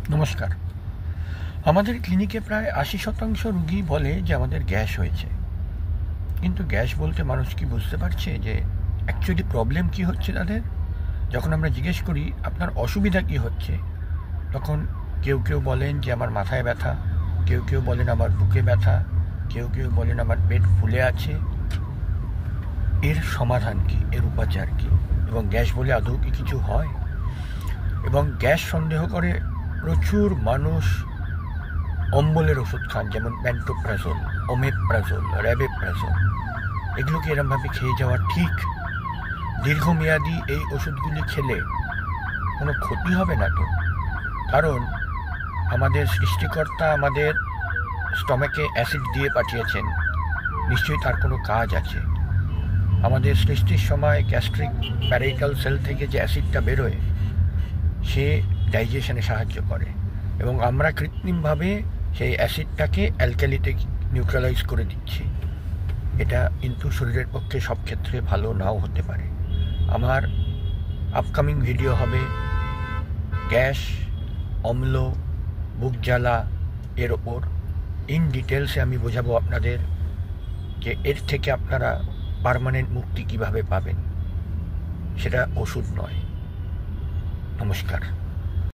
নমস্কার। আমাদের ক্লিনিকে প্রায় ৮০% রুগী বলে যে আমাদের গ্যাস হয়েছে। কিন্তু গ্যাস বলতে মানুষ কি বুঝতে পারছে যে অ্যাকচুয়ালি প্রবলেম কি হচ্ছে তাদের? যখন আমরা জিজ্ঞেস করি আপনার অসুবিধা কি হচ্ছে, তখন কেউ কেউ বলেন যে আমার মাথায় ব্যথা, কেউ কেউ বলেন আমার বুকে ব্যথা, কেউ কেউ বলেন আমার পেট ফুলে আছে। এর সমাধান কি, এর উপচার কি, এবং গ্যাস বলে আদৌ কি কিছু হয়? এবং গ্যাস সন্দেহ করে প্রচুর মানুষ অম্বলের ওষুধ খান, যেমন প্যান্টোপ্রাজোল, ওমেপ্রাজোল, র্যাবেপ্রাজোল। এগুলো কি এরমভাবে খেয়ে যাওয়া ঠিক? দীর্ঘমেয়াদী এই ওষুধগুলি খেলে কোনো ক্ষতি হবে না তো? কারণ আমাদের সৃষ্টিকর্তা আমাদের স্টমাকে অ্যাসিড দিয়ে পাঠিয়েছেন, নিশ্চয়ই তার কোনো কাজ আছে। আমাদের সৃষ্টির সময় গ্যাস্ট্রিক প্যারাইকাল সেল থেকে যে অ্যাসিডটা বেরোয়, সে ডাইজেশনে সাহায্য করে, এবং আমরা কৃত্রিমভাবে সেই অ্যাসিডটাকে অ্যালকালিতে নিউট্রালাইজ করে দিচ্ছি। এটা কিন্তু শরীরের পক্ষে সব ক্ষেত্রে ভালো নাও হতে পারে। আমার আপকামিং ভিডিও হবে গ্যাস, অম্ল, বুক জ্বালা এর ওপর। ইন ডিটেলসে আমি বোঝাবো আপনাদের যে এর থেকে আপনারা পার্মানেন্ট মুক্তি কিভাবে পাবেন। সেটা ওষুধ নয়। নমস্কার।